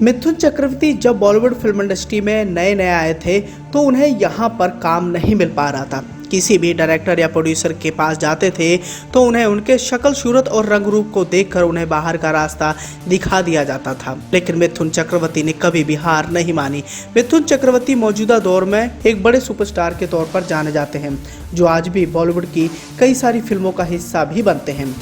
मिथुन चक्रवर्ती जब Bollywood film industry में नए नए आए थे तो उन्हें यहाँ पर काम नहीं मिल पा रहा था। किसी भी डायरेक्टर या प्रोड्यूसर के पास जाते थे तो उन्हें उनके शक्ल सूरत और रंग रूप को देखकर उन्हें बाहर का रास्ता दिखा दिया जाता था। लेकिन मिथुन चक्रवर्ती ने कभी भी हार नहीं मानी। मिथुन चक्रवर्ती मौजूदा दौर में एक बड़े सुपरस्टार के तौर पर जाने जाते हैं, जो आज भी बॉलीवुड की कई सारी फिल्मों का हिस्सा भी बनते हैं।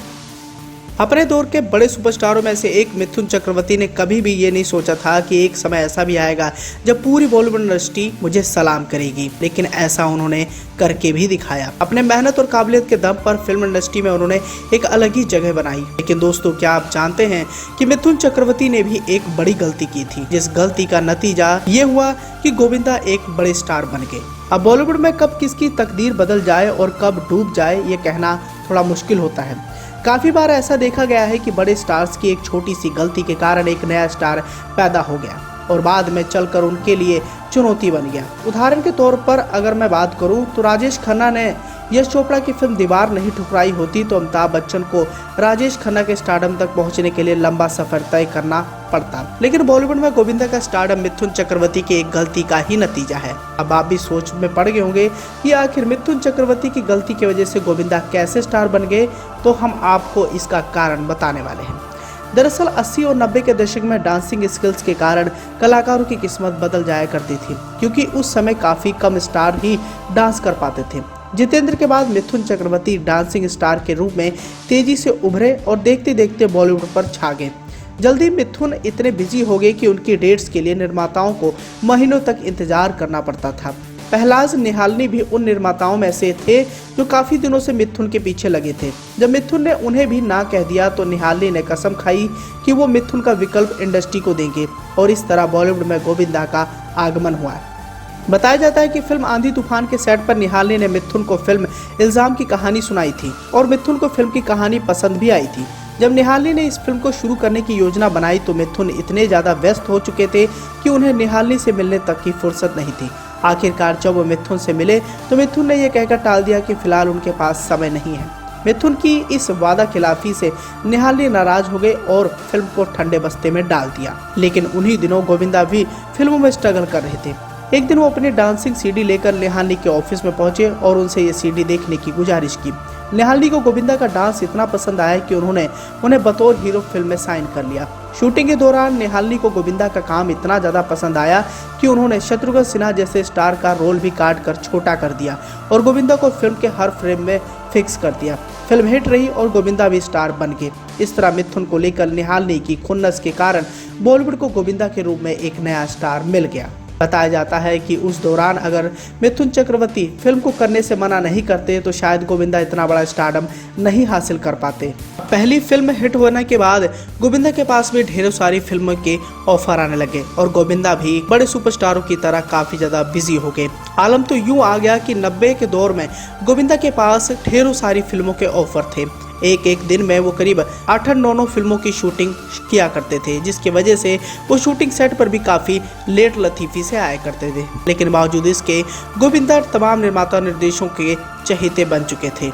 अपने दौर के बड़े सुपरस्टारों में से एक मिथुन चक्रवर्ती ने कभी भी ये नहीं सोचा था कि एक समय ऐसा भी आएगा जब पूरी बॉलीवुड इंडस्ट्री मुझे सलाम करेगी, लेकिन ऐसा उन्होंने करके भी दिखाया। अपने मेहनत और काबिलियत के दम पर फिल्म इंडस्ट्री में उन्होंने एक अलग ही जगह बनाई। लेकिन दोस्तों, क्या आप जानते हैं कि मिथुन चक्रवर्ती ने भी एक बड़ी गलती की थी, जिस गलती का नतीजा ये हुआ कि गोविंदा एक बड़े स्टार बन गए। अब बॉलीवुड में कब किसकी तकदीर बदल जाए और कब डूब जाए ये कहना थोड़ा मुश्किल होता है। काफ़ी बार ऐसा देखा गया है कि बड़े स्टार्स की एक छोटी सी गलती के कारण एक नया स्टार पैदा हो गया और बाद में चलकर उनके लिए चुनौती बन गया। उदाहरण के तौर पर अगर मैं बात करूं तो राजेश खन्ना ने यश चोपड़ा की फिल्म दीवार नहीं ठुकराई होती तो अमिताभ बच्चन को राजेश खन्ना के स्टारडम तक पहुंचने के लिए लंबा सफर तय करना पड़ता। लेकिन बॉलीवुड में गोविंदा का स्टारडम मिथुन चक्रवर्ती की एक गलती का ही नतीजा है। अब आप भी सोच में पड़ गए होंगे कि आखिर मिथुन चक्रवर्ती की गलती की वजह से गोविंदा कैसे स्टार बन गए, तो हम आपको इसका कारण बताने वाले हैं। दरअसल 80 और 90 के दशक में डांसिंग स्किल्स के कारण कलाकारों की किस्मत बदल जाया करती थी, क्योंकि उस समय काफ़ी कम स्टार ही डांस कर पाते थे। जितेंद्र के बाद मिथुन चक्रवर्ती डांसिंग स्टार के रूप में तेजी से उभरे और देखते देखते बॉलीवुड पर छा गए। जल्दी मिथुन इतने बिजी हो गए कि उनकी डेट्स के लिए निर्माताओं को महीनों तक इंतजार करना पड़ता था। पहलाज निहालनी भी उन निर्माताओं में से थे जो काफ़ी दिनों से मिथुन के पीछे लगे थे। जब मिथुन ने उन्हें भी ना कह दिया तो निहालनी ने कसम खाई कि वो मिथुन का विकल्प इंडस्ट्री को देंगे और इस तरह बॉलीवुड में गोविंदा का आगमन हुआ। बताया जाता है कि फिल्म आंधी तूफान के सेट पर निहालनी ने मिथुन को फिल्म इल्जाम की कहानी सुनाई थी और मिथुन को फिल्म की कहानी पसंद भी आई थी। जब निहालनी ने इस फिल्म को शुरू करने की योजना बनाई तो मिथुन इतने ज़्यादा व्यस्त हो चुके थे कि उन्हें निहालनी से मिलने तक की फुर्सत नहीं थी। आखिरकार जब वो मिथुन से मिले तो मिथुन ने यह कहकर टाल दिया कि फिलहाल उनके पास समय नहीं है। मिथुन की इस वादा खिलाफी से निहालनी नाराज हो गए और फिल्म को ठंडे बस्ते में डाल दिया। लेकिन उन्हीं दिनों गोविंदा भी फिल्मों में स्ट्रगल कर रहे थे। एक दिन वो अपनी डांसिंग सीडी लेकर निहालनी के ऑफिस में पहुंचे और उनसे ये सीडी देखने की गुजारिश की। निहालनी को गोविंदा का डांस इतना पसंद आया कि उन्होंने उन्हें बतौर हीरो फिल्म में साइन कर लिया। शूटिंग के दौरान निहालनी को गोविंदा का काम इतना ज़्यादा पसंद आया कि उन्होंने शत्रुघ्न सिन्हा जैसे स्टार का रोल भी काट कर छोटा कर दिया और गोविंदा को फिल्म के हर फ्रेम में फिक्स कर दिया। फिल्म हिट रही और गोविंदा भी स्टार बन गए। इस तरह मिथुन को लेकर निहालनी की खुन्नस के कारण बॉलीवुड को गोविंदा के रूप में एक नया स्टार मिल गया। बताया जाता है कि उस दौरान अगर मिथुन चक्रवर्ती फिल्म को करने से मना नहीं करते तो शायद गोविंदा इतना बड़ा स्टारडम नहीं हासिल कर पाते। पहली फिल्म हिट होने के बाद गोविंदा के पास भी ढेरों सारी फिल्मों के ऑफर आने लगे और गोविंदा भी बड़े सुपरस्टारों की तरह काफ़ी ज़्यादा बिजी हो गए। आलम तो यूँ आ गया कि 90 के दौर में गोविंदा के पास ढेरों सारी फिल्मों के ऑफर थे। एक दिन में वो करीब 8-9 फिल्मों की शूटिंग किया करते थे, जिसकी वजह से वो शूटिंग सेट पर भी काफ़ी लेट लतीफ़ी से आया करते थे। लेकिन बावजूद इसके गोविंदा तमाम निर्माता निर्देशों के चहेते बन चुके थे।